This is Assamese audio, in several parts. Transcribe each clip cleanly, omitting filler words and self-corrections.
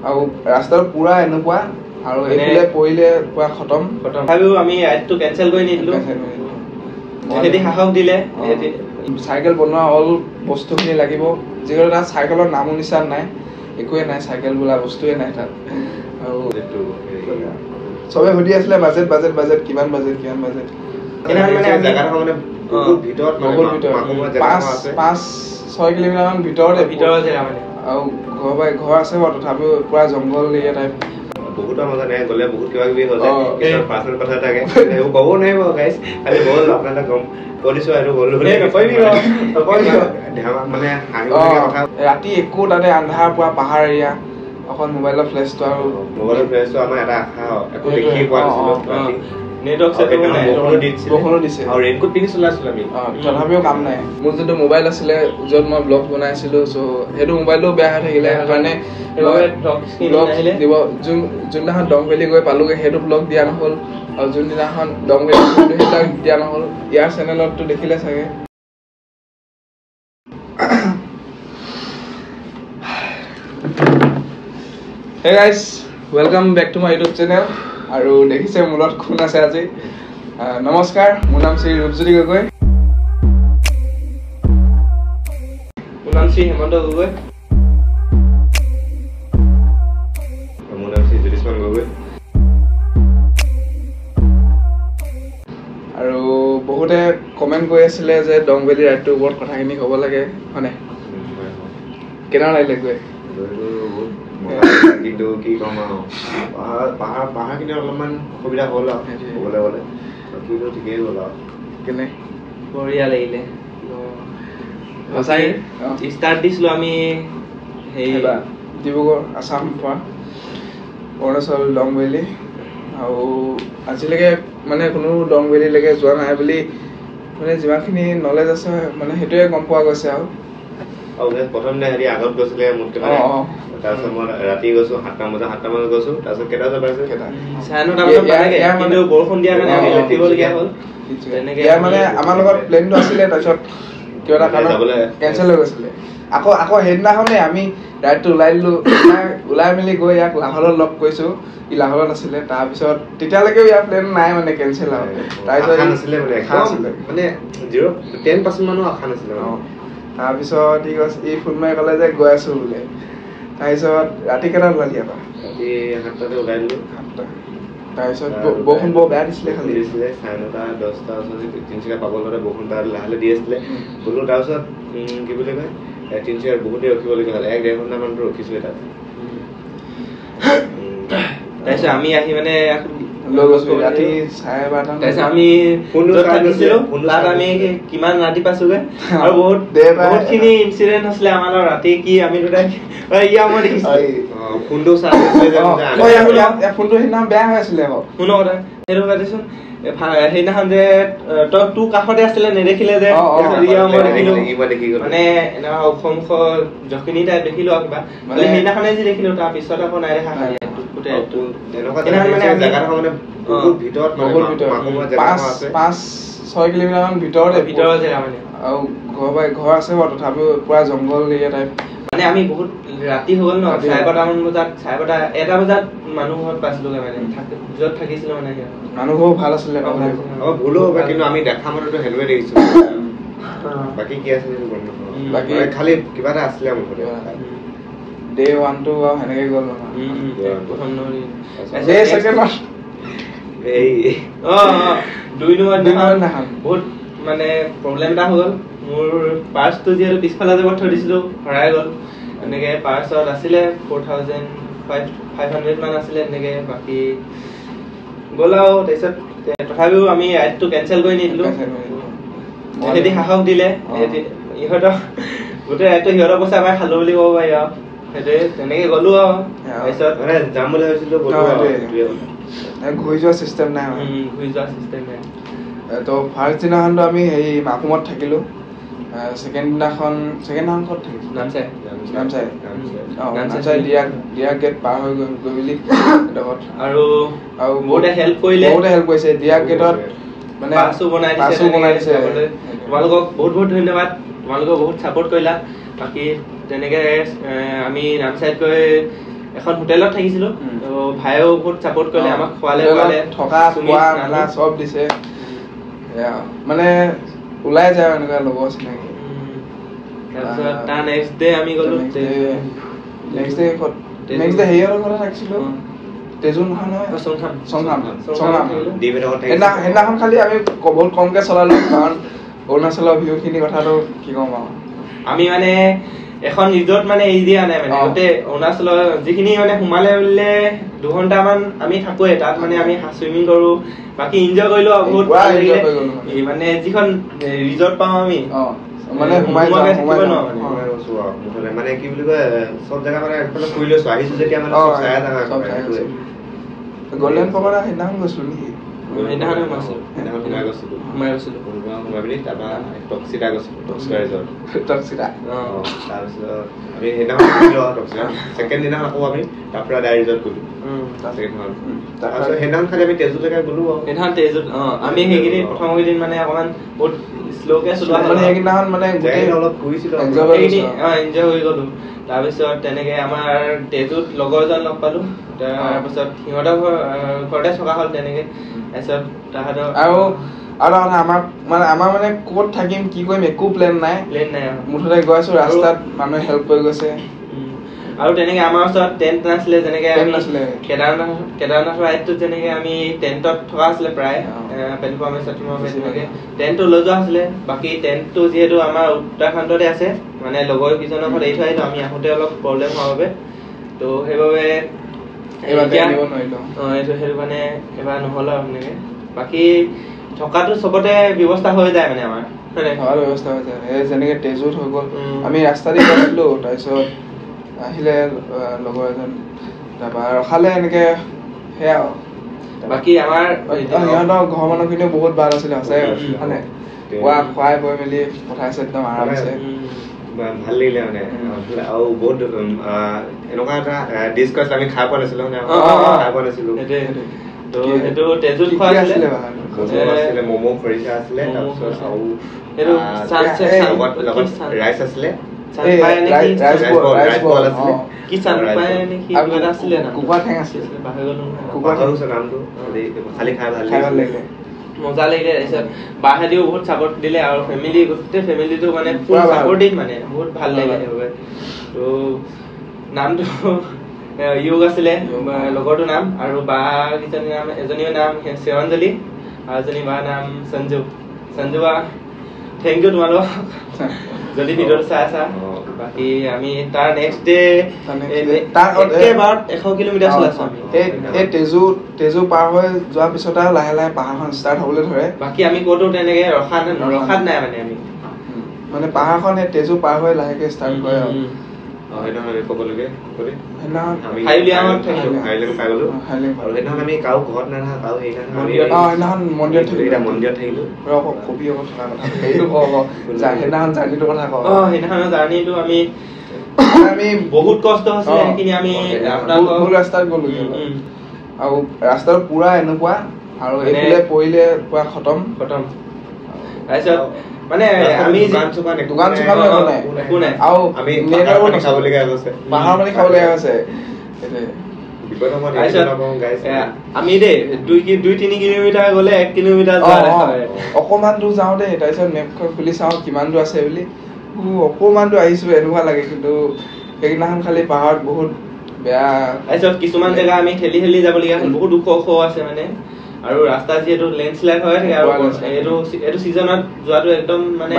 আৰু ৰাস্তাটো পুৰা এনেকুৱা আৰু এইফালে পৰিলে পুৰা খতম ভাবিও আমি ৰাইডটো কেনচেল কৰি নিদিলো হেতি সাহস দিলে চাইকেল বনোৱা অল বস্তুখিনি লাগিব যিহেতু তাত চাইকেলৰ নামো নিচান নাই একোৱে নাই চাইকেল বোলা বস্তুৱে নাই তাত আৰু চবে সুধি আছিলে বাজেট বাজেট বাজেট কিমান বাজেট ভিতৰত 5-6 কিলোমিটাৰ মান ভিতৰতে আৰু ঘৰ আছে বাৰু তথাপিও পুৰা জংঘল এৰিয়া টাইপ বহুত মজা নাই গলে বহুত কিবা কিবি হৈ যায় কিছু পাৰ্সোনাল কথা থাকে এইবোৰ ক'ব নোৱাৰিব গাইজ খালি বল আপোনালোকে গম কৰিছো আৰু বল মানে ৰাতি একো তাতে আন্ধাৰ পুৰা পাহাৰ এৰিয়া অকল মোবাইলৰ ফ্লেছটো আৰু আমাৰ এটা আশা একো দেখি পোৱা নাছিলো বৰষুণো দিছে আৰু ৰেইনকোট পিন্ধি চলাইছিলো আমি তথাপিও কাম নাই মোৰ যোনটো মোবাইল আছিলে য'ত মই ব্লগ বনাইছিলো চ' সেইটো মোবাইলটো বেয়া হৈ থাকিলে সেইকাৰণে দিব যোনদিনাখন দং ভেলী গৈ পালোগে সেইটো ব্লগ দিয়া নহ'ল আৰু যোনদিনাখন দং ভেলী সেইবিলাক দিয়া নহ'ল ইয়াৰ চেনেলতটো দেখিলে চাগে Hey guys, welcome back to my YouTube channel আৰু দেখিছে মূলত খুন আছে আজি নমস্কাৰ মোৰ নাম শ্ৰী ৰূপজ্যোতি গগৈ মোৰ নাম শ্ৰী হেমন্ত গগৈ মোৰ নাম শ্ৰী জ্যোতিষ্মান গগৈ আৰু বহুতে কমেণ্ট কৰি আছিলে যে দং ভেলী ৰাইডটোৰ ওপৰত কথাখিনি ক'ব লাগে হয়নে কেনেকুৱা লাগিলে গৈ কিন্তু কি কম আৰু পাহাৰখিনি অলপমান অসুবিধা হ'ল আৰু ক'বলৈ গ'লে বাকীটো ঠিকেই হ'ল আৰু কেনে বঢ়িয়া লাগিলে সঁচাই ষ্টাৰ্ট দিছিলোঁ আমি সেই ডিব্ৰুগড় আছাম পৰা অৰুণাচল দং ভেলী আৰু আজিলৈকে মানে কোনো দং ভেলীলৈকে যোৱা নাই বুলি মানে যিমানখিনি নলেজ আছে মানে সেইটোৱে গম পোৱা গৈছে আৰু প্ৰথম দিনা হেৰি আগত গৈছিলে মোতকে তাৰপিছত মই ৰাতি গৈছো 7টা মানত গৈছো তাৰপিছত কেইটা বজাত পাইছো 9:30 কিন্তু বৰষুণ দিয়াৰ কাৰণে আমি ৰখিবলগীয়া হ'ল তেনেকে মানে আমাৰ লগত প্লেনটো আছিলে তাৰপিছত কিবা এটা কাৰণত কেনচেল হৈ গৈছিলে আকৌ সেইদিনাখনে আমি ৰাইডটো ওলাই মেলি গৈ ইয়াক লাহোৰত লগ কৰিছো ই লাহোৰত আছিলে তাৰপিছত তেতিয়ালৈকেও ইয়াৰ প্লেন নাই মানে কেনচেল আৰু তাৰপিছত নাছিলে মানে 10% মানো আশা নাছিলে তাৰপিছত ই ফোন মাৰি ক'লে যে গৈ আছো বোলে তাৰপিছত ৰাতি কেইটাত ওলালি আকৌ ৰাতি 7টাতে ওলাই দিলো তাৰপিছত বৰষুণ বৰ বেয়া দিছিলে খালি দিছিলে 9:30 10টা তিনিচুকীয়া পাবলৈ বৰষুণ তাৰ লাহে দি আছিলে গ'লো তাৰপিছত কি বুলি কয় তিনিচুকীয়াত বহুত দেৰি ৰখিবলগীয়া হ'ল 1-1.5 ঘণ্টামান ৰখিছোৱে তাত তাৰপিছত আমি আহি মানে লৈ গৈছো ৰাতি 12:30 তাৰপিছত আমি তাত আমি কিমান ৰাতি পাইছোগে আৰু বহুতখিনি ইনচিডেণ্ট হৈছিলে আমাৰ ৰাতি কি আমি দুটাই মই দেখিছো ফোনটো ফোনটো সেইদিনা বেয়া হৈ আছিলে আকৌ শুনো কথা সেইটো কাটিছোন সেইদিনাখন যে তই তোৰ কাষতে আছিলে নেদেখিলে যে মই দেখিলো মানে এনেকুৱা অসমখ যখিনি টাইপ দেখিলো আৰু কিবা সেইদিনাখনে যি দেখিলো তাৰ পিছত আকৌ নাই দেখা ভিতৰত 5-6 কিলোমিটাৰ মান ভিতৰতে জেগা মানে আৰু ঘৰ আছে বাৰু তথাপিও পুৰা জংঘল এৰিয়া টাইপ মানে আমি বহুত ৰাতি হৈ গ'ল ন 1:30 বজাত মানুহ ঘৰত পাইছিলোগে মানে য'ত থাকিছিলো মানে মানুহ ভাল আছিলে ভুলো হ'ব কিন্তু আমি দেখা মতেতো হেলুৱে দেখিছো বাকী কি আছিল বাকী খালি কিবা এটা আছিলে মোৰ ডে 1 2 আৰু সেনেকে গ'ল প্ৰথম ডে সেকেন্ড এই 2 নম্বৰ বহুত মানে প্ৰব্লেম এটা হৈ গ'ল মোৰ পাৰ্চটো যিহেতু পিছফালে যাব থৈ দিছিলো হেৰাই গ'ল এনেকে পাৰ্চত আছিলে 4,500 মান আছিলে এনেকে বাকী গ'ল আৰু তাৰপিছত তথাপিও আমি ৰাইডটো কেনচেল কৰি নিদিলো হেতি সাহস দিলে ইহঁতক গোটেই ৰাইডটো সিহঁতৰ পইচা পাই খালো বুলি ক'ব পাৰি আৰু সেইটোৱে তেনেকে গ'লো আৰু তাৰপিছত মানে যাম বুলি ভাবিছিলো ঘূৰি যোৱা চিষ্টেম নাই তো ফাৰ্ষ্ট দিনাখনতো আমি হেৰি মাকুমত থাকিলো সেকেন্ড দিনাখন ক'ত থাকিলো নামচাই ডিয়া গেট পাৰ হৈ গৈ মেলি আৰু বহুতে হেল্প কৰিছে ডিয়া গেটত মানে পাছো বনাই দিছে তোমালোকক বহুত ধন্যবাদ তোমালোকক বহুত সাপোৰ্ট কৰিলা বাকি তেনেকে আমি নামচাইত গৈ এখন হোটেলত থাকিছিলো তো ভাইও বহুত সাপোর্ট কৰিলে আমাক খোৱালে থকা খোৱা মেলা সব দিছে মানে ওলাই যায় এনেকুৱা লগৰ চিনাকি তাৰপিছত তাৰ নেক্সট ডে আমি গলো নেক্সট ডে হেৰিয়ৰ কথা থাকিছিলো তেজু নহয় সংগ্ৰাম সেইদিনাখন খালি আমি বহুত কমকে চলালো কাৰণ অৰুণাচলৰ ভিউখিনি কথাটো কি ক'ম আৰু আমি মানে এখন ৰিজৰ্ট মানে এৰি দিয়া নাই মানে গোটেই অৰুণাচলৰ যিখিনি মানে সোমালে বুলিলে 2 ঘণ্টামান আমি থাকোৱে তাত মানে আমি ছুইমিং কৰো বাকি এনজয় কৰিলো বহুত মানে যিখন ৰিজৰ্ট পাওঁ আমি মানে সোমাই মানে কি বুলি কয় সব জায়গা মানে একফালে ফুৰি লৈছো আহিছো যেতিয়া মানে চায়া জাগা গল্ডেন পকৰা সেইদিনাখন গৈছিলো নেকি সেইদিনাখন সোমাই গৈছিলো সোমাই পিনি তাৰপৰা টক্সিটা গৈছিলো টক্সিটা তাৰপিছত আমি সেইদিনাখন গৈছিলো টক্সিটা ছেকেণ্ড দিনাখন আকৌ আমি তাৰপৰা ডাইৰেক্ট ৰিজৰ্ট গলো তাৰপিছত সেইদিনাখন খালি আমি তেজুলৈকে গলো সেইদিনাখন তেজুত আমি সেইকেইদিন প্ৰথম কেইদিন মানে অকণমান বহুত শ্ল'কে চলোৱা মানে সেইদিনাখন মানে অলপ ফুৰিছিলো এনজয় হৈ গলো তাৰপিছত তেনেকে আমাৰ তেজুত লগৰজন লগ পালো তাৰপিছত সিহঁতৰ ঘৰতে থকা হ'ল তেনেকে তাৰপিছত তাহাঁতৰ আৰু আমাৰ মানে ক'ত থাকিম কি কৰিম একো প্লেন নাই মুঠতে গৈ আছো ৰাস্তাত মানুহে হেল্প কৰি গৈছে আৰু তেনেকে আমাৰ ওচৰত টেন্ট নাছিলে যেনেকে কেদাৰনাথৰ ৰাইডটোত যেনেকে আমি টেন্টত থকা আছিলে প্ৰায় তেনেকে টেন্টটো লৈ যোৱা আছিলে বাকী টেন্টটো যিহেতু আমাৰ উত্তৰাখণ্ডতে আছে মানে লগৰ কেইজনৰ ঘৰত এৰি থৈ আহিলো আমি আহোঁতে অলপ প্ৰব্লেম হোৱাৰ বাবে তো সেইবাবে সেইটো মানে এবাৰ নহ'ল আৰু সেনেকে বাকী থকাটো চবতে ব্যৱস্থা হৈ যায় মানে আমাৰ ব্যৱস্থা হৈ যায় যেনেকে তেজুত হৈ গ'ল আমি ৰাস্তা দি গৈছিলো তাৰপিছত আহিলে লগৰ এজন তাৰপৰা ৰখালে এনেকে সেয়া বাকী আমাৰ সিহঁতৰ ঘৰৰ মানুহখিনিও বহুত ভাল আছিলে সঁচাই মানে খুৱাই বৈ মেলি পঠাইছে একদম আৰামছে ভাল লাগিলে মানে আৰু বহুত এনেকুৱা এটা ডিছকাছ আমি খাই পোৱা নাছিলো তো সেইটো তেজুত খোৱা আছিলে ম'ম' খৰিচা আছিলে ৰাইচ আছিলে মজা লাগিলে তাৰপিছত বাহেদিও বহুত চাপৰ্ট দিলে আৰু গোটেই ফেমিলিটো মানে ফুল চাপৰ্টিভ মানে বহুত ভাল লাগিলে সেইবাবে তো নামটো য়োগ আছিলে লগৰটোৰ নাম আৰু বা কিজনীৰ নাম এজনীৰ নাম শিৱাঞ্জলি আৰু এজনী বাৰ নাম সঞ্জু বা থেংক ইউ তোমালোক যদি ভিডিঅ'টো চাই আছা বাকি আমি তাৰ নেক্সট ডে একেবাৰত 100 কিলোমিটাৰ চলাইছো আমি এই তেজু পাৰ হৈ যোৱাৰ পিছতে লাহে লাহে পাহাৰখন ষ্টাৰ্ট হ'বলৈ ধৰে বাকি আমি ক'তো তেনেকে ৰখাত নাই মানে আমি মানে পাহাৰখন এই তেজু পাৰ হৈ লাহেকে ষ্টাৰ্ট কৰে আৰু বহুত কষ্ট হৈছিলে সেইখিনি আমি ৰাস্তাত গলো আৰু ৰাস্তাটো পুৰা এনেকুৱা আৰু এইফালে পৰিলে পুৰা খতম তাৰপিছত মানে আমি দোকান চোকান একো নাই আৰু আমি পাহাৰ পানী খাবলগীয়া হৈছে আমি দেই 2-3 কিলোমিটাৰ গলে 1 কিলোমিটাৰ অকমান দূৰ যাওঁ দেই তাৰপিছত মেপখন খুলি চাওঁ কিমান দূৰ আছে বুলি অকমান দূৰ আহিছো এনেকুৱা লাগে কিন্তু সেইদিনাখন খালি পাহাৰত বহুত বেয়া তাৰপিছত কিছুমান জেগা আমি ঠেলি যাবলগীয়া হ'ল বহুত ওখ আছে মানে আৰু ৰাস্তা যিহেতু লেণ্ডশ্লাইড হৈ থাকে আৰু এইটো সিজনত যোৱাটো একদম মানে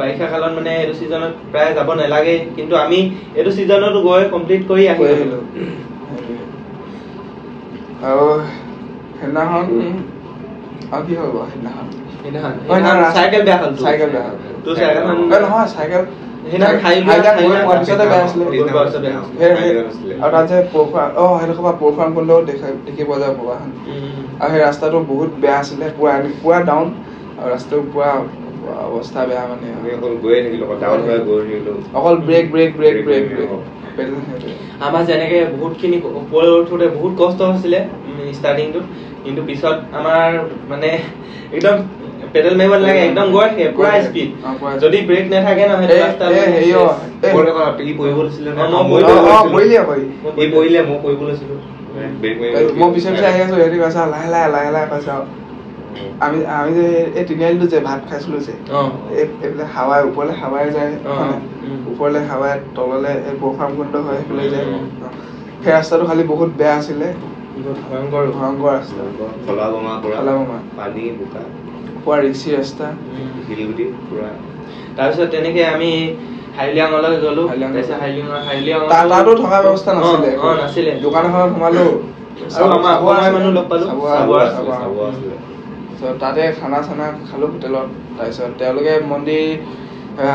বাৰিষা কালত মানে এইটো সিজনত প্ৰায় যাব নালাগে কিন্তু আমি এইটো সিজনতো গৈ কমপ্লিট কৰি আহিলো আৰু সেইদিনাখন আৰু কি হ'ব সেইদিনাখন চাইকেল বেয়া হ'ল তোৰ চাইকেলখন নহয় চাইকেল দেখি পোৱা যায় প্ৰবাহখন আৰু সেই ৰাস্তাটো বহুত বেয়া আছিলে পুৰা ডাউন আৰু ৰাস্তাটো পুৰা অৱস্থা বেয়া মানে অকল ব্ৰেক আমাৰ যেনেকে বহুতখিনি ওপৰলৈ উঠোতে বহুত কষ্ট হৈছিলে ষ্টাৰ্টিংটো কিন্তু পিছত আমাৰ মানে একদম পেডেল মাৰিব লাগে একদম গৈ পুৰা স্পীড যদি ব্ৰেক নাথাকে ন সেইটো ৰাস্তা হেইও ওপৰতে কৰা পিলি পৰিব দিছিলে না মই পৰিলে মই পৰিব লৈছিলো ব্ৰেক মাৰিব মই পিছে আহি আছো হেৰি কৈছা লাহে কৈছা আমি যে এই তিনিআলিটো যে ভাত খাইছিলো যে এইফালে হাৱাই ওপৰলে হাৱাই যায় ওপৰলে হাৱাই তললে এই বৰফাম কুণ্ড হয় সেইফালে যায় সেই ৰাস্তাটো খালি বহুত বেয়া আছিলে ভয়ংকৰ ৰাস্তা খলা বোমা পানী বোকা পুৰা ৰিক্সি ৰাস্তা শিলগুটি পুৰা তাৰপিছত তেনেকে আমি হাইলিয়াঙলৈ গলো হাইলিয়াং তাতো থকা ব্যৱস্থা নাছিলে দোকান এখনত সোমালো আৰু আমাৰ অসমীয়া মানুহ লগ পালো তাতে খানা চানা খালো হোটেলত তাৰপিছত তেওঁলোকে মন্দিৰ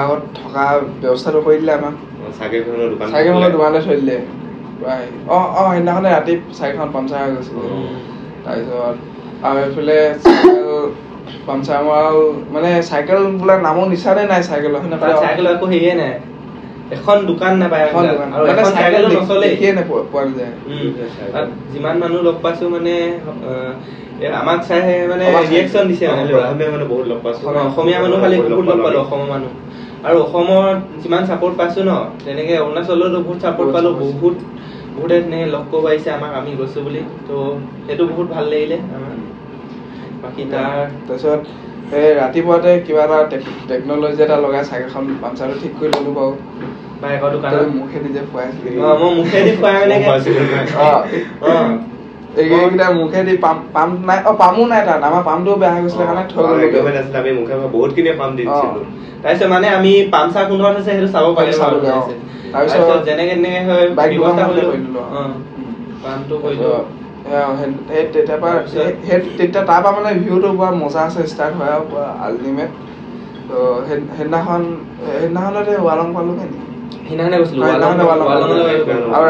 আগত থকা ব্যৱস্থাটো কৰি দিলে আমাক চাইকেলখনৰ দোকানতে থৈ দিলে প্ৰায় সেইদিনাখনে ৰাতি চাইকেলখন পামচাৰ হৈ গৈছিলে তাৰপিছত আৰু এইফালে চাইকেল পামচাৰ মৰাও মানে চাইকেল বোলে নামৰ নিচানে নাই চাইকেলৰ চাইকেলৰ একো হেৰিয়ে নাই এখন দোকান নাপায় আৰু এখন চাইকেলো নচলে পোৱা যায় যিমান মানুহ লগ পাইছো মানে আমাক চাই মানে ৰিয়েকচন দিছে মানে বহুত লগ পাইছো অসমীয়া মানুহ খালি বহুত লগ পালো অসমৰ মানুহ আৰু অসমৰ যিমান চাপোৰ্ট পাইছো ন তেনেকে অৰুণাচলতো বহুত চাপোৰ্ট পালো বহুতে তেনেকে লগ কৰিব আহিছে আমাক আমি গৈছো বুলি তো সেইটো বহুত ভাল লাগিলে আমাৰ বাকী তাৰপিছত ৰাতিপুৱাতে কিবা এটা টেকনলজি এটা লগাই চাইকেলখন পামচাৰটো ঠিক কৰি ললো বাৰু বাইকৰ দোকানত মুখেদি যে খুৱাইছিলো মই মুখেদি খুৱাই মানে এইকেইটা মুখেদি পাম নাই পামো নাই তাত আমাৰ পামটোও বেয়া হৈ গৈছিলে কাৰণে থৈ গলো আমি মুখে বহুতখিনি পাম দিছিলো তাৰপিছত মানে আমি পামচাৰ কোনখন আছে সেইটো চাব পাৰিলো তাৰপিছত যেনেকে তেনেকে হয় বাইক ব্যৱস্থা কৰিলো পামটো কৰিলো তেতিয়া তাৰ পৰা মানে ভিউটো পুৰা মজা আছে ষ্টাৰ্ট হয় আৰু পুৰা আল্টিমেট তো সেইদিনাখনতে ৱালং পালোগে নেকি সেইদিনাখনে গৈছিলো আৰু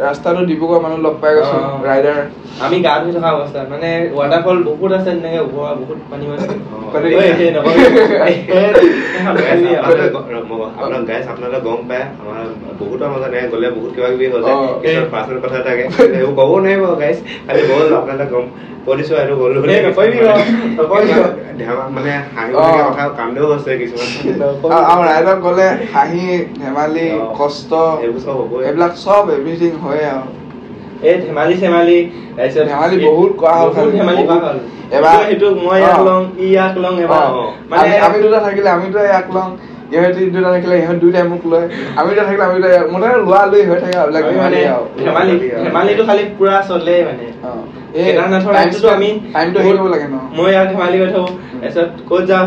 ৰাস্তাটো ডিব্ৰুগড় মানুহ লগ পাই গৈছো ৰাইডাৰ আমি গা ধুই থকা অৱস্থাত মানে ৱাটাৰফল বহুত আছে তেনেকে ওপৰৰ বহুত পানী আপোনালোকে গম পায় আমাৰ বহুতৰ মাজত গলে বহুত কিবা কিবি হৈ যায় কিছুমান পাৰ্চনেল কথা থাকে এইবোৰ ক'ব নোৱাৰিব গাইজ খালি গ'ল আপোনালোকে গম কৈ দিছো আৰু গ'ল মানে হাঁহিবলগীয়া কথা কান্দেও আছে কিছুমান আৰু ৰাইডত গ'লে হাঁহি ধেমালি কষ্ট এইবিলাক চব এভৰিথিং হয় আৰু এই ধেমালি ধেমালি বহুত কৰা হ'ল এবাৰ সেইটো মই ইয়াক লওঁ ইয়াক লওঁ এবাৰ মানে আমি দুটা থাকিলে আমি দুটা ইয়াক লওঁ ইহঁতি দুটা থাকিলে ইহঁত দুটাই মোক লয় আমি দুটা থাকিলে আমি দুটা মুঠতে লোৱা লৈ হৈ থাকে ধেমালিটো খালি পুৰা চলে মানে মই ইয়াক ধেমালি কৰি থাকো তাৰপিছত ক'ত যাওঁ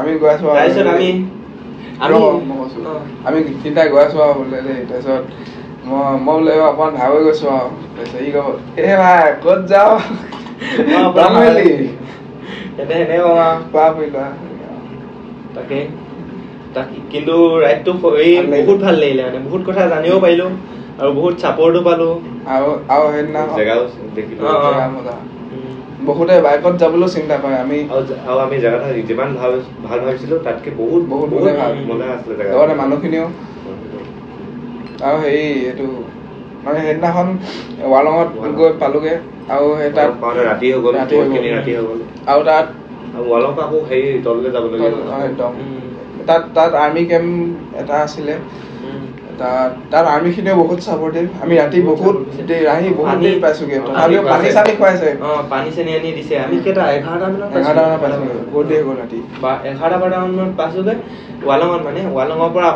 আমি গৈ আছো তাৰপিছত আমি তিনিটাই গৈ আছো আৰু বোলে দেই তাৰপিছত মই বোলে অকমান ভাগ হৈ গৈছো আৰু তাৰপিছত ই কব ভাই ক'ত যাওঁ কিন্তু ৰাইডটো বহুত ভাল লাগিলে মানে বহুত কথা জানিব পাৰিলো আৰু বহুত চাপৰ্টো পালো আৰু সেইদিনা বহুতে বাইকত যাবলৈ চিন্তা কৰে আমি জেগাটা যিমান ভাল ভাবিছিলো তাতকে বহুত মজা আছিলে লগতে মানুহখিনিও আৰু হেৰি এইটো মানে সেইদিনাখন ৱালঙত গৈ পালোগে আৰু তাত ৰাতি হৈ গ'ল আৰু তাত ৱালং আকৌ হেৰি তললৈ যাবলগীয়া তাত আৰ্মি কেম্প এটা আছিলে তাত আৰ্মি খিনিও বহুত চাপৰ্টিভ আমি ৰাতি বহুত দেৰি পাইছোগে তথাপিও পানী চানি খুৱাইছে পানী চানি আনি দিছে আমি কেইটা 11টা মানত পাইছোগে বহুত দেৰি হ'ল ৰাতি 11টা মানত পাইছোগে ৱালঙত মানে ৱালঙৰ পৰা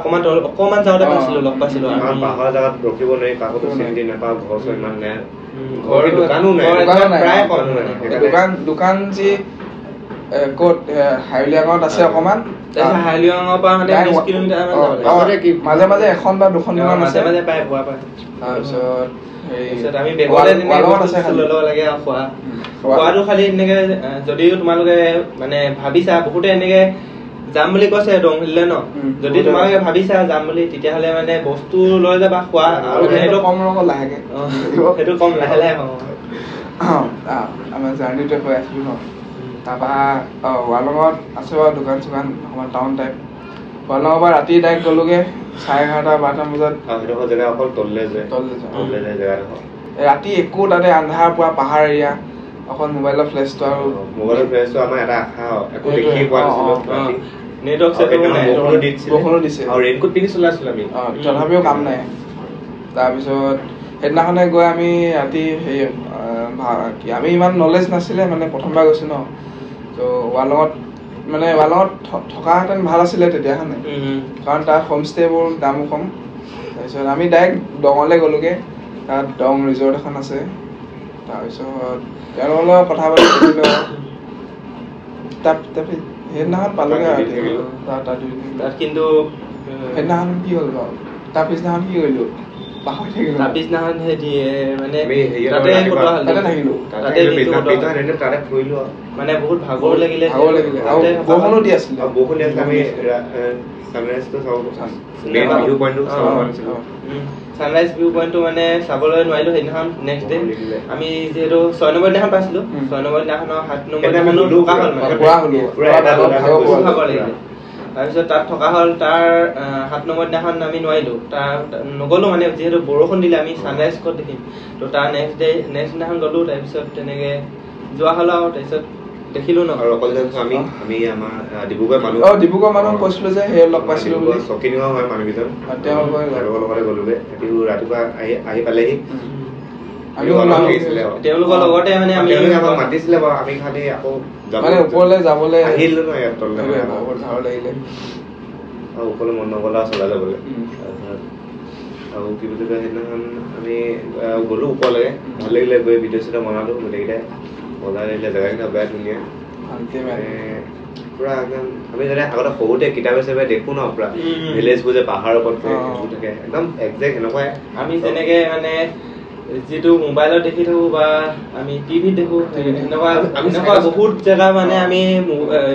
অকমান যাওঁতে পাইছিলো লগ পাইছিলো পাহাৰ জাগাত ৰখিব নোৱাৰি কাকো চিন্তি নাপাওঁ ঘৰ চৰ ইমান নাই দোকান যি ক'ত হাইলিয়াঙত আছে অকমান হাইলিয়াঙৰ পৰা মানে 20 কিলোমিটাৰ মাজে মাজে এখন বা দুখন দোকান আছে তাৰপিছত আমি খোৱাটো খালি এনেকে যদিও তোমালোকে মানে ভাবিছা বহুতে এনেকে যাম বুলি কৈছে দংহিললে ন যদি তোমালোকে ভাবিছা যাম বুলি তেতিয়াহ'লে মানে বস্তু লৈ যাবা খোৱা আৰু সেইটো কম ৰকম লাহেকে সেইটো কম লাহে লাহে আমাৰ জাৰ্ণিটো হৈ আছিলো ন তাৰপৰা ৱালঙত আছে বাৰু দোকান চোকান অকণমান টাউন টাইপ ৱালঙৰ পৰা ৰাতি ডাইৰেক্ট গ'লোগে 11:30-12টা বজাত অকল তললে যায় ৰাতি একো তাতে আন্ধাৰ পুৰা পাহাৰ এৰিয়া অকল মোবাইলৰ ফ্লেছটো আৰু মোবাইলৰ ফ্লেছটো আমাৰ এটা আশা একো দেখি পোৱা নাছিলো নেটৱৰ্ক বৰষুণো দিছে আৰু ৰেইনকোট পিন্ধি চলাইছিলো আমি তথাপিও কাম নাই তাৰপিছত সেইদিনাখনে গৈ আমি ৰাতি হেৰি আমি ইমান নলেজ নাছিলে মানে প্ৰথমবাৰ গৈছোঁ ন ত' ৱালঙত থকাহেঁতেন ভাল আছিলে তেতিয়াখনে কাৰণ তাত হোমষ্টেবোৰ দামো কম তাৰপিছত আমি ডাইৰেক্ট দঙলৈ গ'লোগৈ তাত দং ৰিজৰ্ট এখন আছে তাৰপিছত তেওঁলোকৰ লগত কথা পাতি সেইদিনাখন পালোগৈ আৰু তাত কিন্তু সেইদিনাখন কি হ'ল বাৰু তাৰ পিছদিনাখন কি কৰিলোঁ পাহৰি থাকিলোঁ তাৰ পিছদিনাখন মানে তাতে ফুৰিলো মানে বহুত ভাগৰ লাগিলে আৰু বৰষুণো দি আছিলে আমি ছানৰাইজটো মেইন ভিউ পইণ্টটো চাব পাৰিছিলো ছানৰাইজ ভিউ পইণ্টটো মানে চাবলৈ নোৱাৰিলো সেইদিনাখন নেক্সট ডে আমি যিহেতু 6 নম্বৰ দিনাখন পাইছিলো 6 নম্বৰ দিনাখনৰ 7 নম্বৰ দিনাখনো থকা হ'ল ভাগৰ লাগিলে তাৰপিছত তাত থকা হ'ল তাৰ 7 নম্বৰ দিনাখন আমি নোৱাৰিলো তাৰ নগলো মানে যিহেতু বৰষুণ দিলে আমি ছানৰাইজ ক'ত দেখিম তো তাৰ নেক্সট দিনাখন গ'লো তাৰপিছত তেনেকে যোৱা হ'ল আৰু তাৰপিছত দেখিলো ন আৰু অকল আমি আমাৰ ডিব্ৰুগড় মানুহ কৈছিলো যে সেই লগ পাইছিলো বুলি চকিনিও হয় মানুহকেইজন তেওঁলোকৰ লগতে গ'লোগে ৰাতিপুৱা আহি পালেহি তেওঁলোকৰ লগতে মানে আমি আমাক মাতিছিলে বাৰু আমি খালি আকৌ মানে ওপৰলৈ যাবলৈ আহিলো ন ইয়াত তললৈ লাগিলে আৰু ওপৰলৈ মন নগ'লা চলাই যাবলৈ আৰু কি বুলি কয় সেইদিনাখন আমি গ'লো ওপৰলৈকে ভাল লাগিলে গৈ ভিডিঅ' চিডিঅ' বনালো গোটেইকেইটাই মজা লাগিলে জেগাকেইটা বেয়া ধুনীয়া পুৰা একদম আমি যেনে আগতে সৰুতে কিতাপে চিতাপে দেখো ন পুৰা ভিলেজবোৰ যে পাহাৰৰ ওপৰত থাকে একদম একজেক্ট এনেকুৱাই আমি যেনেকে মানে যিটো মোবাইলত দেখি থাকো বা আমি টিভিত দেখো এনেকুৱা বহুত জেগা মানে আমি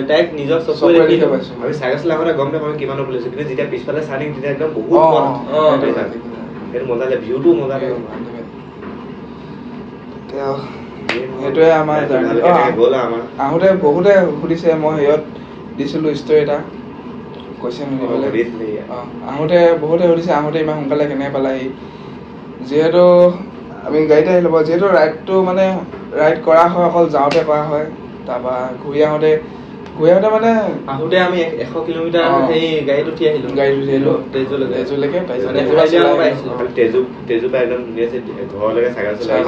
ডাইৰেক্ট নিজৰ চকুৰে দেখি পাইছো আমি চাইকেল চলাওঁতে গম নাপাওঁ কিমান বুলিছো কিন্তু যেতিয়া পিছফালে চাই দিম তেতিয়া একদম বহুত সেইটো মজা লাগে ভিউটো মজা লাগে সেইটোৱে আমাৰ আহোঁতে বহুতে সুধিছে মই হেৰিয়ত দিছিলোঁ ষ্টৰি এটা কৈছে আহোঁতে বহুতে সুধিছে আহোঁতে ইমান সোনকালে কেনেকৈ পালাহি যিহেতু আমি গাড়ীতে আহিলোঁ বাৰু যিহেতু ৰাইডটো মানে ৰাইড কৰা হয় অকল যাওঁতে কৰা হয় তাৰপৰা ঘূৰি আহোঁতে মানে আহোঁতে আমি 100 কিলোমিটাৰ সেই গাড়ীত উঠি আহিলোঁ তেজুলৈকে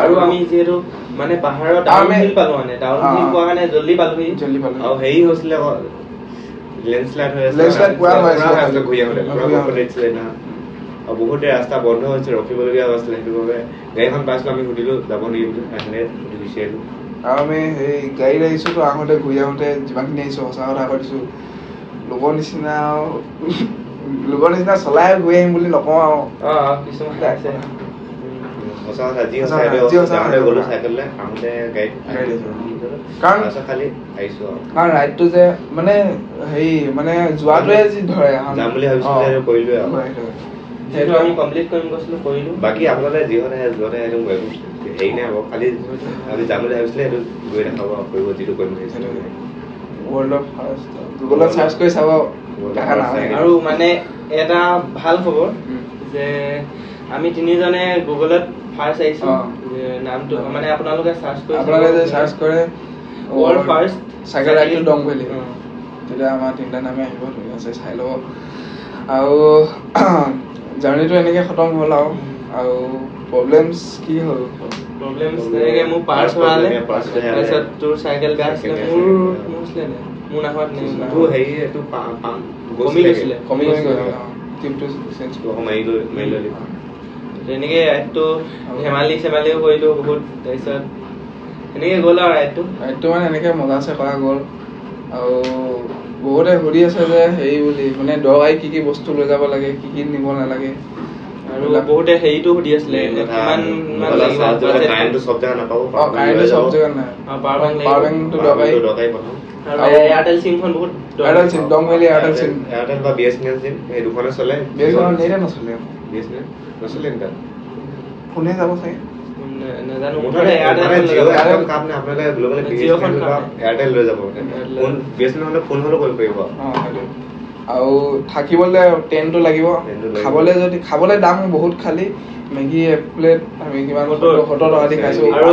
আৰু আমি যিহেতু মানে পাহাৰৰ ডাউনহিল পালোঁ মানে ডাউনহিল পোৱা কাৰণে জল্দি পালোহি আৰু হেৰি হৈছিলে লেণ্ডশ্লাইড হৈ আছিলে ঘূৰি আহোঁতে আৰু বহুতে ৰাস্তা বন্ধ হৈছে ৰখিবলগীয়া হৈছিলে সেইটো বাবে গাড়ীখন পাইছিলোঁ আমি সুধিলোঁ যাব নেকি বুলি আহিলে সুধি গুচি আহিলোঁ আৰু আমি সেই গাড়ীত আহিছোঁতো আহোঁতে ঘূৰি আহোঁতে যিমানখিনি আহিছোঁ সঁচা কথা কৈ দিছোঁ লোকৰ নিচিনা চলাই ঘূৰি আহিম বুলি নকওঁ আৰু কিছুমান আছে সঁচা কথা যি সঁচা গ'লো চাইকেললৈ আহোঁতে গাড়ীত কাৰণ ৰাইডটো যে মানে হেৰি মানে যোৱাটোৱে যি ধৰে যাম বুলি ভাবিছিলোঁ কৰিলোৱে আৰু সেইটো আমি কমপ্লিট কৰিম কৈছিলোঁ কৰিলোঁ বাকী আপোনালোকে যিহঁতে সেইটো হেৰি নাই হ'ব খালি আমি যাম বুলি ভাবিছিলে সেইটো গৈ দেখাব কৰিব যিটো কৰিম গুগলত চাৰ্চ কৰি চাব আৰু মানে এটা ভাল খবৰ যে আমি তিনিজনে গুগলত ফাৰ্ষ্ট আহিছোঁ নামটো মানে আপোনালোকে চাৰ্চ কৰে ৱৰ্ল্ড ফাৰ্ষ্ট চাইকেল ৰাইডটো ডং ভেলী তেতিয়া আমাৰ তিনিটা নামে আহিব ধুনীয়া আছে চাই ল'ব আৰু জাৰ্ণিটো এনেকৈ খতম হ'ল আৰু প্ৰব্লেমছ কি হ'ল প্ৰব্লেমছ তেনেকৈ মোৰ পাৰ্চ হোৱালে তাৰপিছত তোৰ চাইকেল বেয়া আছিলে মোৰ নাহোৱাত তোৰ হেৰি এইটো কমি গৈছিলে টিমটো চেঞ্জ মাৰি তেনেকৈ ৰাইডটো ধেমালিও কৰিলোঁ বহুত তাৰপিছত এনেকৈ গ'ল আৰু ৰাইডটো মানে এনেকৈ মজাছে কৰা গ'ল আৰু বহুতে সুধি আছে যে হেৰি বুলি মানে দৰকাৰী কি বস্তু লৈ যাব লাগে কি নিব নালাগে আৰু বহুতে হেৰিটো সুধি আছিলে কাৰেণ্টটো চব জেগাত নাপাব কাৰেণ্টটো চব জেগাত নাই পাৱাৰ বেংকটো দৰকাৰী আৰু এয়াৰটেল চিমখন বহুত এয়াৰটেল চিম ডং ভেলী এয়াৰটেল বা BSNL চিম এই দুখনে চলে BSNL নেটে নচলে BSNL নচলে নেকি ফোনে যাব চাগে নাজানো এয়াৰটেল লৈ যাব BSNL হ'লে ফোন হ'লেও কৰিব পাৰিব আৰু থাকিবলৈ টেণ্টটো লাগিব খাবলৈ দাম বহুত খালি মেগী এক প্লেট আমি কিমান 70 টকা দি খাইছো আৰু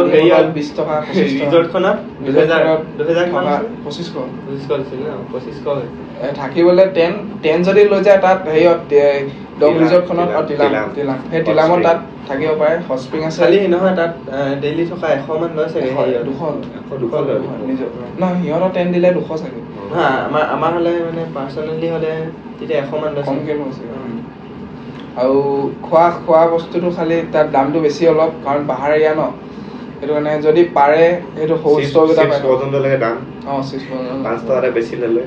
20 টকা 25 ৰিজৰ্টখনত 2500 থাকিবলৈ টেণ্ট যদি লৈ যায় তাত ডগ ৰিজৰ্টখনত টিলাম সেই টিলামত তাত থাকিব পাৰে হস্পিং আছে খালি নহয় তাত ডেইলি থকা 100 মান লয় চাগে 200 নিজৰ নহয় সিহঁতৰ টেণ্ট দিলে 200 চাগে আমাৰ হলে মানে পাৰ্চনেলি হলে তেতিয়া 100 মান লয় কমকে লৈছে আৰু খোৱা বস্তুটো খালি তাত দামটো বেছি অলপ কাৰণ পাহাৰ এৰিয়া ন সেইটো কাৰণে যদি পাৰে সেইটো হোল ষ্টক এটা পায় পৰ্যন্ত লাগে দাম 6 পৰ্যন্ত 5 টকা বেছি ললে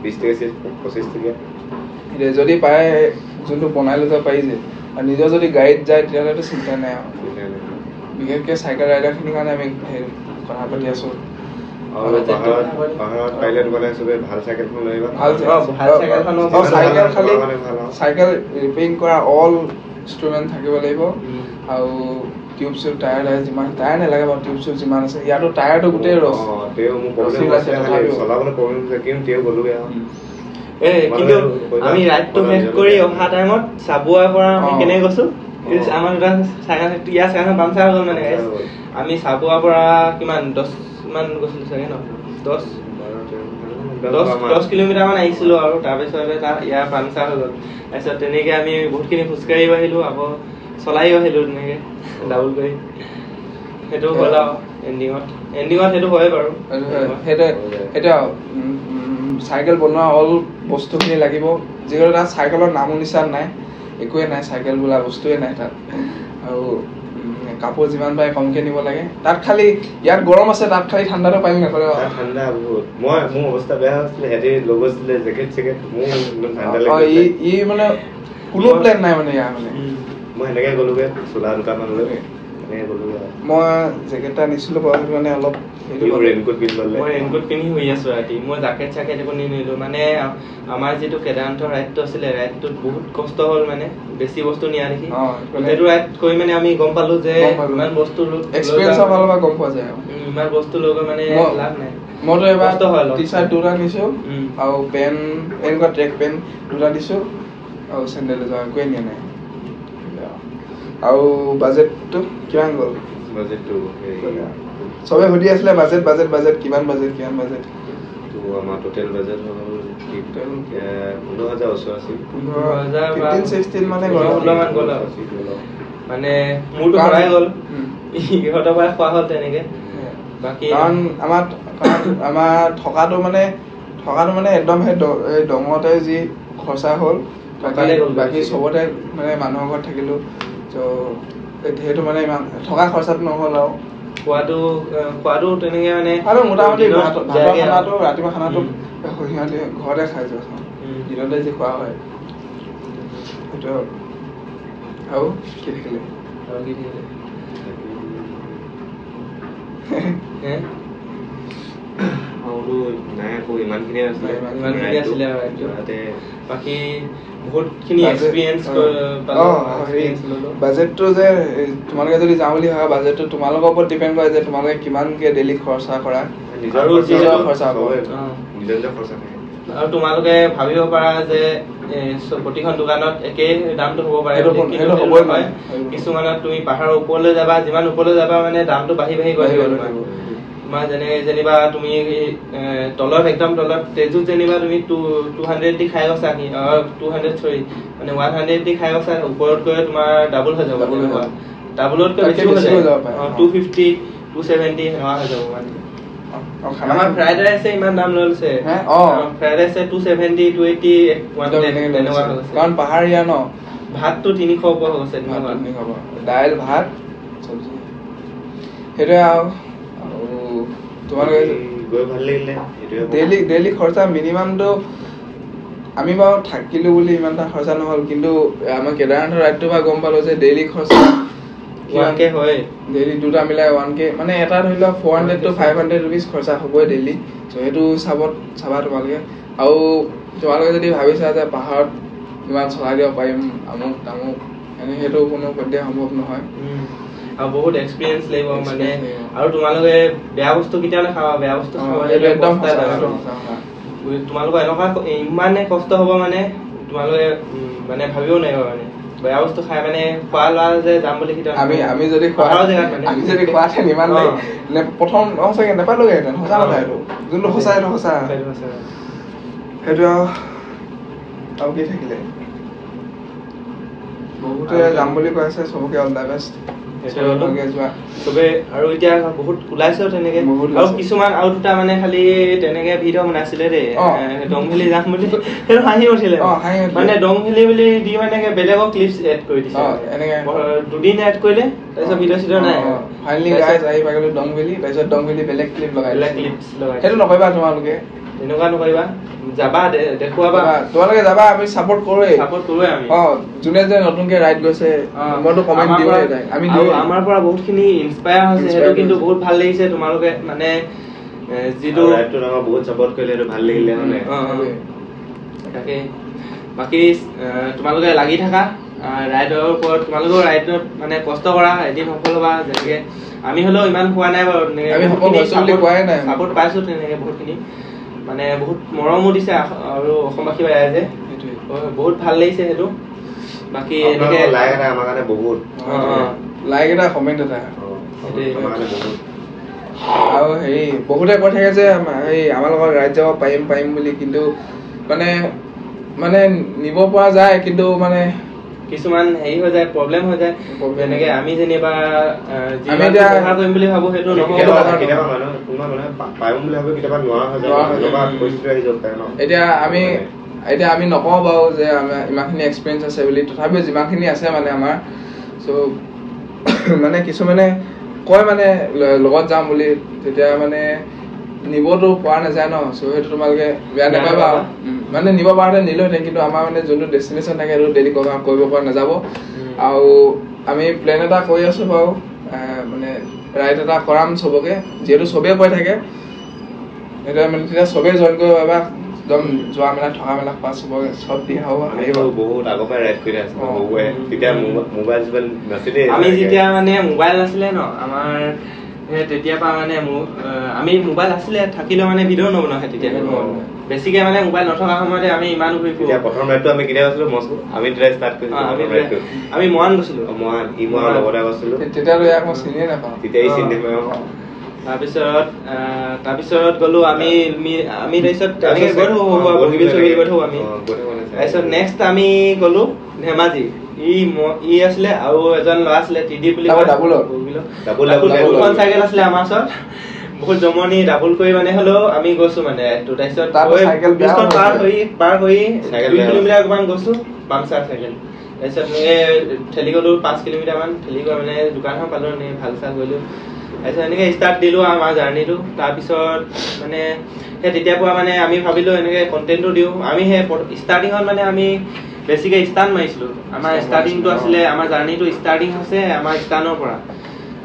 20 টকা 25 টকা যদি পাৰে যোনটো বনাই লৈ যাব পাৰি যে আৰু নিজৰ যদি গাড়ীত যায় তেতিয়াহ'লেতো চিন্তা নাই আৰু বিশেষকৈ চাইকেল ৰাইডাৰখিনিৰ কাৰণে আমি কথা পাতি আছোঁ চাইকেল ৰিপেয়াৰিং কৰা অল ইনষ্ট্ৰুমেণ্ট থাকিব লাগিব আৰু টিউব চিউব টায়াৰ যিমান টায়াৰ নালাগে বাৰু টিউব চিউব যিমান আছে ইয়াতো টায়াৰটো গোটেই কিন্তু আমি ৰাইডটো শেষ কৰি অহা টাইমত চাবুৱাৰ পৰা আমি কেনেকে গৈছো আমাৰ দুটা চাইকেল পামচাৰ হৈ গ'ল মানে আমি চাবুৱাৰ পৰা কিমান 10 মান গৈছিলো চাগে ন 10 কিলোমিটাৰ মান আহিছিলো আৰু তাৰপিছতে ইয়াৰ পামচাৰ হৈ গ'ল তাৰপিছত তেনেকে আমি বহুতখিনি খোজকাঢ়ি আহিলো আকৌ চলাই আহিলো তেনেকে ডাবল কৰি সেইটো হ'ল আৰু এণ্ডিঙত সেইটো হয় বাৰু সেইটো চাইকেল বনোৱা অল বস্তুখিনি লাগিব যিহেতু তাত চাইকেলৰ নামো নিচান নাই একোৱে নাই চাইকেল বোলা বস্তুৱে নাই তাত আৰু কাপোৰ যিমান পাৰে কমকে নিব লাগে তাত খালি ইয়াত গৰম আছে তাত খালি ঠাণ্ডাটো পাই নকৰে ঠাণ্ডা বহুত মোৰ অৱস্থা বেয়া হৈছিলে হেৰি লগ হৈছিলে জেকেট মোৰ ঠাণ্ডা লাগিছে ই মানে কোনো প্লেন নাই মানে ইয়াৰ মানে মই এনেকে গ'লোগে চোলা দুটামান লৈ এনেকে গ'লোগে মই জেকেট এটা নিছিলো বাৰু মানে অলপ ৰেইনকোট পিন্ধি শুই আছো ৰাতি মই জাকেট একো নিনিলো মানে আমাৰ যিটো কেদাৰনাথৰ ৰাইডটো আছিলে ৰাইডটোত বহুত কষ্ট হ'ল মানে বেছি বস্তু নিয়া দেখি সেইটো ৰাইড কৰি মানে আমি গম পালো যে ইমান বস্তু এক্সপেৰিয়েন্সৰ ফালৰ পৰা গম পোৱা যায় ইমান বস্তু লৈ মানে লাভ নাই মইতো এবাৰ টি-চাৰ্ট দুটা নিছো আৰু পেণ্ট এনেকুৱা ট্ৰেক পেণ্ট দুটা দিছো আৰু চেণ্ডেল এযোৰ একোৱে নিয়া নাই আৰু বাজেটটো কিমান গ'ল বাজেটটো সবে সুধি আছিলে বাজেট কিমান বাজেট তো আমাৰ টোটেল বাজেট হ'ল 15000 ওচৰ আছিল 15-16 মানে গ'ল মানে মোৰটো ভৰাই গ'ল ইহঁতৰ পৰা খোৱা হ'ল তেনেকে বাকি কাৰণ আমাৰ থকাটো মানে একদম সেই ডঙতে যি খৰচা হ'ল বাকি চবতে মানে মানুহৰ ঘৰত থাকিলো তো সেইটো মানে ইমান থকা খৰচাটো নহ'ল আৰু খোৱাটো তেনেকে মানে আৰু মোটামুটি ৰাতিপুৱা খানাটো সিহঁতে ঘৰতে খাই যোৱা দিনতে যি খোৱা হয় সেইটো আৰু কি থাকিলে ইমানখিনি আছিলে বাকি বহুতখিনি এক্সপিৰিয়েঞ্চ বাজেটটো যে তোমালোকে যদি যাওঁ বুলি ভাবা বাজেটটো তোমালোকৰ ওপৰত ডিপেণ্ড কৰে যে তোমালোকে কিমানকে ডেইলি খৰচা কৰা আৰু তোমালোকে ভাবিব পাৰা যে প্ৰতিখন দোকানত একেই দামটো হ'ব পাৰে কিছুমানত তুমি পাহাৰৰ ওপৰলৈ যাবা যিমান ওপৰলৈ যাবা মানে দামটো বাঢ়ি গৈ থাকিব তোমাৰ যেনিবা তুমি তলত একদম তলত তেজুত যেনিবা তুমি 200 দি খাই গৈছা মানে 100 দি খাই গৈছা ওপৰত গৈ তোমাৰ ডাবল হৈ যাব ডাবলতকৈ বেছি হৈ যাব 250 270 এনেকুৱা হৈ যাব মানে আমাৰ ফ্ৰাইড ৰাইছে ইমান দাম লৈছে ফ্ৰাইড ৰাইছে 270 280 এনেকুৱা কাৰণ পাহাৰীয়া ন ভাতটো 300 ওপৰ হৈ গৈছে দাইল ভাত চব্জি সেইটোৱে আৰু তোমালোকে গৈ ভাল লাগিলে ডেইলি খৰচা মিনিমামটো আমি বাৰু থাকিলো বুলি ইমান এটা খৰচা নহ'ল কিন্তু আমাৰ কেদাৰনাথৰ ৰাইডটোৰ পৰা গম পালো যে ডেইলি খৰচা 1k হয় ডেইলি দুটা মিলাই 1k মানে এটা ধৰি লওক 400 to 500 rupees খৰচা হ'বই ডেইলি চ' সেইটো চাবা তোমালোকে আৰু তোমালোকে যদি ভাবিছা যে পাহাৰত ইমান চলাই দিব পাৰিম আমুক তামুক এনে সেইটো কোনো পধ্যে সম্ভৱ নহয় আৰু বহুত এক্সপিৰিয়েঞ্চ লাগিব মানে আৰু তোমালোকে বেয়া বস্তু কেতিয়াও নাখাবা বেয়া বস্তু খাবা সেইটো একদম তোমালোকৰ এনেকুৱা ইমানে কষ্ট হ'ব মানে তোমালোকে মানে ভাবিব নোৱাৰিব মানে বেয়া বস্তু খাই মানে খোৱা লোৱা যে যাম বুলি আমি যদি খোৱাহেঁতেন ইমান প্ৰথম সঁচাকে নাপালোগেহেঁতেন সঁচা কথা এইটো যোনটো সঁচা এইটো সঁচা সেইটো আৰু কি থাকিলে বহুতে যাম বুলি কৈ আছে চবকে অল দ্য বেষ্ট চবে আৰু এতিয়া বহুত ওলাইছে তেনেকে আৰু কিছুমান আৰু দুটা মানে খালি তেনেকে ভিডিঅ' বনাইছিলে দেই ডংভেলী যাম বুলি সেইটো হাঁহি উঠিলে মানে ডংভেলী বুলি দি মানে বেলেগক ক্লিপছ এড কৰি দিছে দুদিন এড কৰিলে তাৰপিছত ভিডিঅ' চিডিঅ' নাই ফাইনেলি গাইজ আহি পাই গ'লো ডংভেলী তাৰপিছত ডংভেলী বেলেগ ক্লিপ লগাই সেইটো নকৰিবা তোমালোকে এনেকুৱা নকৰিবা যাবা দেখুৱাবা তোমালোকে যাবা আমি সাপোৰ্ট কৰোৱে আমি যোনে যে নতুনকে ৰাইড গৈছে মইতো কমেন্ট দিওঁৱে আমি আমাৰ পৰা বহুতখিনি ইনস্পায়াৰ হৈছে সেইটো কিন্তু বহুত ভাল লাগিছে তোমালোকে মানে যিটো ৰাইডটো আমাৰ বহুত সাপোৰ্ট কৰিলে সেইটো ভাল লাগিলে মানে তাকে বাকি তোমালোকে লাগি থাকা ৰাইডৰ ওপৰত তোমালোকৰ ৰাইডত মানে কষ্ট কৰা এদিন সফল হ'বা যেনেকে আমি হ'লেও ইমান হোৱা নাই বাৰু আমি সফল হৈছো বুলি কোৱাই নাই সাপোৰ্ট পাইছো তেনেকে বহুতখিনি মানে বহুত মৰমো দিছে আৰু অসমবাসী ৰাইজে বহুত ভাল লাগিছে সেইটো বাকি এনেকে লাইক এটা আমাৰ কাৰণে বহুত লাইক এটা কমেন্ট এটা আৰু হেৰি বহুতে কৈ থাকে যে হেৰি আমাৰ লগত ৰাইড যাব পাৰিম বুলি কিন্তু মানে নিব পৰা যায় কিন্তু মানে কিছুমান হেৰি হৈ যায় প্ৰব্লেম হৈ যায় যেনেকে আমি যেনিবা ব্যৱহাৰ কৰিম বুলি ভাবো সেইটো এতিয়া আমি নকওঁ বাৰু যে আমাৰ ইমানখিনি এক্সপিৰিয়েঞ্চ আছে বুলি তথাপিও যিমানখিনি আছে মানে আমাৰ চ' মানে কিছুমানে কয় মানে লগত যাম বুলি তেতিয়া মানে নিবতো পৰা নাযায় ন চ' সেইটো তোমালোকে বেয়া নাপাবা মানে নিব পৰাহেঁতেন নিলোহেঁতেন কিন্তু আমাৰ মানে যোনটো ডেষ্টিনেশ্যন থাকে সেইটো ডেইলি কৰিব পৰা নাযাব আৰু আমি প্লেন এটা কৰি আছো বাৰু মানে ৰাইড এটা কৰাম চবকে যিহেতু চবেই কৈ থাকে এতিয়া মানে তেতিয়া চবেই জইন কৰিব পাৰিবা একদম যোৱা মেলা থকা মেলা খোৱা চবকে চব দিয়া হ'ব বহুত আগৰ পৰা ৰাইড কৰি আছো তেতিয়া মোবাইল নাছিলে আমি যেতিয়া মানে মোবাইল নাছিলে ন আমাৰ তেতিয়া পৰা মানে আমি মোবাইল আছিলে থাকিলেও মানে ভিডিঅ' নবনাও তেতিয়া বেছিকে মানে মোবাইল নথকা সময়তে আমি ইমান ঘূৰি ফুৰো প্ৰথম ৰাইডটো আমি কেতিয়া গৈছিলো মস্কো আমি তেতিয়া ষ্টাৰ্ট কৰিছিলো আমি মহান গৈছিলো মহান লগতে গৈছিলো তেতিয়ালৈ ইয়াক মই চিনিয়ে নাপাওঁ তেতিয়াই চিনি নাপাওঁ তাৰপিছত গলো আমি তাৰপিছত তেনেকে গৈ থাকো আমি তাৰপিছত নেক্সট আমি গলো ধেমাজি ই আছিলে আৰু এজন ল'ৰা আছিলে টিডি বুলি ডাবুলখন চাইকেল আছিলে আমাৰ ওচৰত বহুত জমনি ডাবুল কৰি মানে হ'লেও আমি গৈছো মানে তাৰপিছত পাৰ হৈ 2 কিলোমিটাৰ অকমান গৈছো পামচাৰ চাইকেল তাৰপিছত ঠেলি গলো 5 কিলোমিটাৰ মান ঠেলি গৈ মানে দোকানখন পালো ভাল চাল গলো তাৰপিছত এনেকে ষ্টাৰ্ট দিলো আমাৰ জাৰ্ণিটো তাৰপিছত মানে সেই তেতিয়াৰ পৰা মানে আমি ভাবিলো এনেকে কণ্টেণ্টটো দিওঁ আমি সেই ষ্টাৰ্টিঙত মানে আমি বেছিকে ষ্টাৰ্ট মাৰিছিলো আমাৰ ষ্টাৰ্টিংটো আছিলে আমাৰ জাৰ্ণিটো ষ্টাৰ্টিং হৈছে আমাৰ ষ্টাৰ্ণৰ পৰা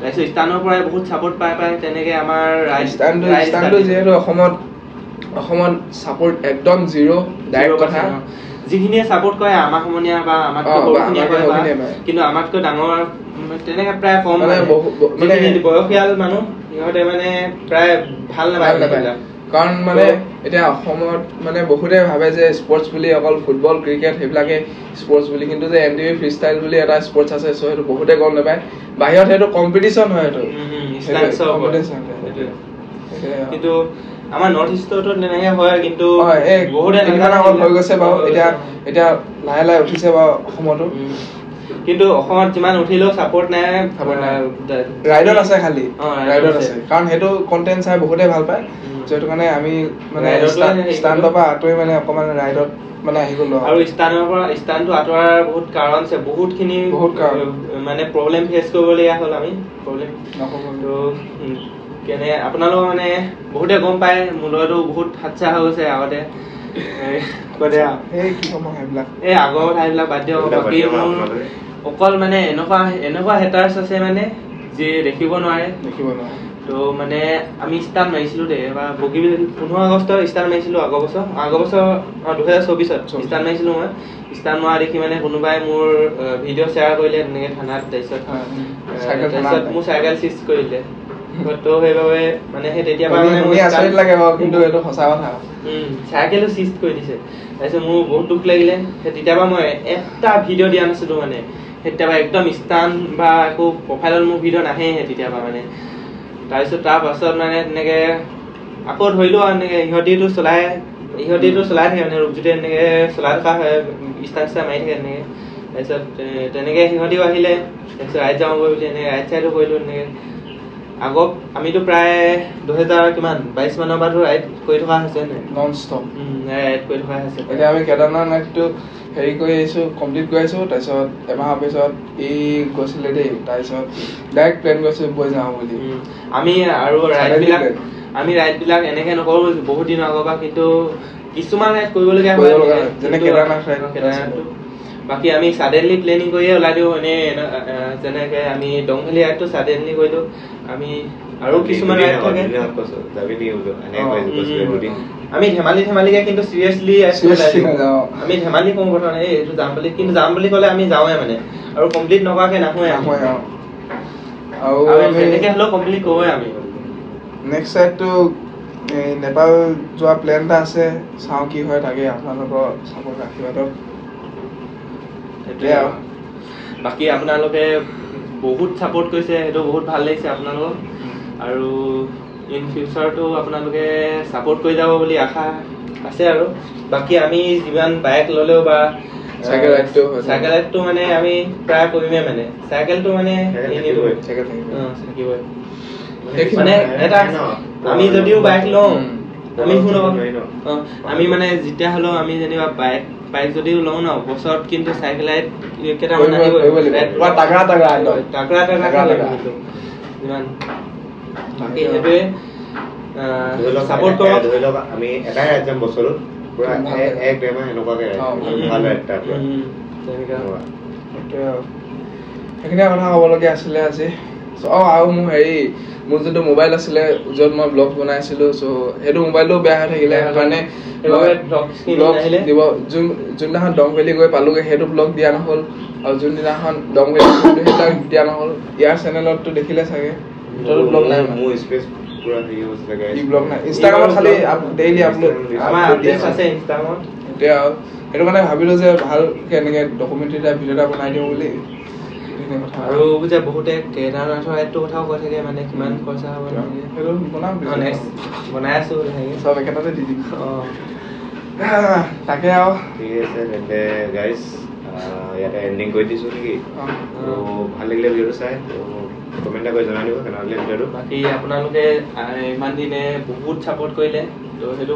তাৰপিছত ষ্টাৰ্ণৰ পৰাই বহুত ছাপোৰ্ট পাই তেনেকে আমাৰ ষ্টাৰ্ণটো যিহেতু অসমত ছাপোৰ্ট একদম জিৰ' ডাইৰেক্ট কথা যিখিনিয়ে ছাপোৰ্ট কৰে আমাৰ সমনীয়া বা আমাতকৈ সৰুখিনিয়ে কৰে কিন্তু আমাতকৈ ডাঙৰ তেনেকে প্ৰায় কম মানে বয়সীয়াল মানুহ সিহঁতে মানে প্ৰায় ভাল নাপায় কাৰণ মানে এতিয়া অসমত মানে বহুতে ভাবে যে স্পৰ্টছ বুলি অকল ফুটবল ক্ৰিকেট সেইবিলাকে স্পৰ্টছ বুলি কিন্তু যে MTV ফ্ৰী ষ্টাইল বুলি এটা স্পৰ্টছ আছে চ' সেইটো বহুতে গম নাপায় বাহিৰত সেইটো কম্পিটিশ্যন হয় কিন্তু আমাৰ নৰ্থ ইষ্টতো তেনেকে হয় কিন্তু বহুতে হৈ গৈছে বাৰু এতিয়া লাহে লাহে উঠিছে বাৰু অসমতো কিন্তু অসমত যিমান উঠিলেও ছাপোৰ্ট নাই ৰাইডত আছে খালি ৰাইডত আছে কাৰণ সেইটো কণ্টেণ্ট চাই বহুতে ভাল পায় সেইটো কাৰণে আমি মানে ষ্টাণ্ডৰ পৰা আঁতৰি মানে অকমান ৰাইডত মানে আহি গলো আৰু ষ্টাণ্ডটো আঁতৰাৰ বহুত কাৰণ আছে বহুতখিনি মানে প্ৰব্লেম ফেচ কৰিবলগীয়া হ'ল আমি কেনে আপোনালোকৰ মানে বহুতে গম পায় মোৰ লগতো বহুত হাতছা হৈ গৈছে আগতে আগৰ কথাবিলাক বাদ দিয়ক বাকী মোৰ অকল মানে এনেকুৱা হেটাৰ্ছ আছে মানে যি দেখিব নোৱাৰে তো মানে আমি ষ্টাৰ্ট মাৰিছিলো দেই এবাৰ বগীবিল 15 আগষ্টত ষ্টাৰ্ট মাৰিছিলো আগৰ বছৰ 2024ত ষ্টাৰ্ট মাৰিছিলো মই ষ্টাৰ্ট মৰা দেখি মানে কোনোবাই মোৰ ভিডিঅ' শ্বেয়াৰ কৰিলে তেনেকে থানাত তাৰপিছত মোৰ চাইকেল চিজ কৰিলে তো সেইবাবে মানে সেই তেতিয়াৰ পৰা মানে মোৰ আচৰিত লাগে বাৰু, কিন্তু এইটো সঁচা কথা। চাইকেলো চিষ্ট কৰি দিছে। তাৰপিছত মোৰ বহুত দুখ লাগিলে। সেই তেতিয়াৰ পৰা মই এটা ভিডিঅ' দিয়া নাছিলো মানে। তেতিয়াৰ পৰা একদম ষ্টান বা একো প্ৰফাইলত মোৰ ভিডিঅ' নাহে তেতিয়াৰ পৰা মানে। তাৰপিছত তাৰ পাছত মানে তেনেকে আকৌ ধৰিলো আৰু এনেকে ইহঁতিটো চলাই থাকে মানে ৰূপজ্যোতি এনেকে চলাই থকা হয়, ষ্টাৰ মাৰি থাকে এনেকে। তাৰপিছত তেনেকে সিহঁতিও আহিলে, তাৰপিছত ৰাইড যাওঁ গৈ বুলি এনেকে ৰাইড চাইডো কৰিলো এনেকে। আগত আমিতো প্ৰায় 2022 মানৰ পৰা ৰাইড কৰি থকা হৈছে নন ষ্টপ। ৰাইড কৰি থকা হৈছে। এতিয়া আমি কেদাৰনাথ ৰাইডটো হেৰি কৰি আহিছো, কমপ্লিট কৰি আহিছো। তাৰপিছত এমাহৰ পিছত ই গৈছিলে দেই, তাৰপিছত ডাইৰেক্ট প্লেন কৰিছো বৈ যাওঁ বুলি। আমি আৰু ৰাইড বিলাক এনেকে নকৰো বহুত দিনৰ আগৰ পৰা, কিন্তু কিছুমান ৰাইড কৰিবলগীয়া হয় যেনে কেদাৰনাথ ৰাইড। বাকী আমি সাডেনলি প্লেনিং কৰিয়ে ওলাই দিওঁ। এনে যেনেকে আমি ডংভেলী ৰাইডটো সাডেনলি কৰিলো। আমি আৰু কিছুমান ৰাইড থাকে আমি ধেমালিকে কিন্তু চিৰিয়াছলি আমি ধেমালি কৰো কথা নাই, এইটো যাম বুলি, কিন্তু যাম বুলি ক'লে আমি যাওঁৱে মানে, আৰু কমপ্লিট নকৰাকে নাহোৱে। আৰু তেনেকে হ'লেও কমপ্লিট কৰোৱে আমি। নেক্সট ৰাইডটো নেপাল যোৱা প্লেন এটা আছে, চাওঁ কি হয়, তাকে আপোনালোকৰ চাপৰ্ট আশীৰ্বাদত। সেইটোৱে আৰু বাকী আপোনালোকে বহুত ছাপোৰ্ট কৰিছে, সেইটো বহুত ভাল লাগিছে আপোনালোকক। আৰু ইন ফিউচাৰটো আপোনালোকে ছাপোৰ্ট কৰি যাব বুলি আশা আছে। আৰু বাকী আমি যিমান বাইক ল'লেও বা চাইকেল ৰাইডটো মানে আমি প্ৰায় কৰিমেই মানে। চাইকেলটো মানে থাকিবই মানে এটা, আমি যদিও বাইক লওঁ আমি মানে যেতিয়া হ'লেও আমি যেনিবা বাইক যদিও লওঁ ন, বছৰত কিন্তু চাইকেল ৰাইড কেইটামান বাকী সেইটোৱে ছাপোৰ্ট কৰক। ধৰি লওক আমি এটাই ৰাইড যাম বছৰত, পুৰা 1-1.5 মাহ এনেকুৱাকে ভাল ৰাইড এটা সেইখিনি কথা ক'বলগীয়া আছিলে আজি। আৰু মোৰ যোনটো মোবাইল আছিলে, য'ত মই ব্লগ বনাইছিলো, চ' সেইটো মোবাইলটো বেয়া হৈ থাকিলে। সেইকাৰণে যোনদিনাখন ডংভেলী গৈ পালোগে সেইটো ব্লগ দিয়া নহ'ল, আৰু যোনদিনাখন ডংভেলী সেইবিলাক দিয়া নহ'ল। ইয়াৰ চেনেলতটো দেখিলে চাগে, ব্লগ নাই। ইনষ্টাগ্ৰামত খালি ডেইলি আপলোড আছে ইনষ্টাগ্ৰামত। এতিয়া সেইটো কাৰণে ভাবিলো যে ভালকে এনেকে ডকুমেণ্টাৰী এটা ভিডিঅ' এটা বনাই দিওঁ বুলি। আৰু যে বহুতে কেদাৰনাথৰ ৰাইডটোৰ কথাও কৈ থাকে, মানে কিমান খৰচা হ'ব বনাই আছো চব একেটাতে দি দিম। তাকে আৰু ঠিক আছে তেন্তে গাইজ, ইয়াতে এণ্ডিং কৰি দিছো নেকি? ভাল লাগিলে ভিডিঅ'টো চাই, কমেণ্ট এটা কৰি জনাই দিব কেনেকুৱা লাগিলে ভিডিঅ'টো। বাকী আপোনালোকে ইমান দিনে বহুত ছাপোৰ্ট কৰিলে, তো সেইটো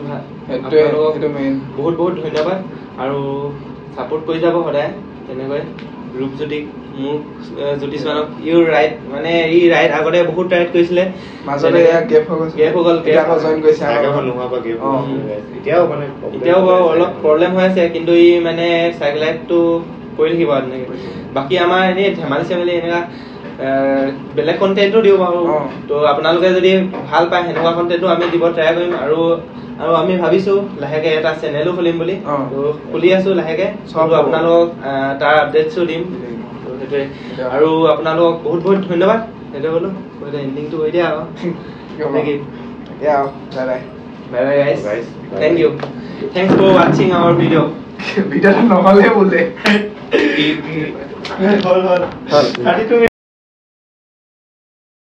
বহুত বহুত ধন্যবাদ। আৰু ছাপোৰ্ট কৰি যাব সদায় তেনেকৈ। ৰূপজ্যোতিক, মোক জ্যোতিষমানক, ৰাইড মানে ৰাইড আগতে বহুত ৰাইড কৰিছিলে, মাজতে গেপ হৈ গ'ল। এতিয়াও বাৰু অলপ প্ৰব্লেম হৈ আছে, কিন্তু মানে চাইকেল ৰাইডটো কৰি থাকিব তেনেকে। বাকী আমাৰ এনেই ধেমালি এনেকুৱা বেলেগ কণ্টেণ্টো দিওঁ বাৰু। তো আপোনালোকে যদি ভাল পায় সেনেকুৱা কণ্টেণ্টো আমি দিব ট্ৰাই কৰিম। আৰু আমি ভাবিছো লাহেকে এটা চেনেলো খুলিম বুলি, তো খুলি আছো লাহেকে। আপোনালোকক তাৰ আপডেটছো দিম। সেইটোৱে, আৰু আপোনালোকক বহুত বহুত ধন্যবাদ। সেইটো বোলো এণ্ডিংটো কৰি দিয়া আৰু bye bye guys, thank you, thanks for ৱাচিং আৱাৰ ভিডিঅ' নহ'লে বোলে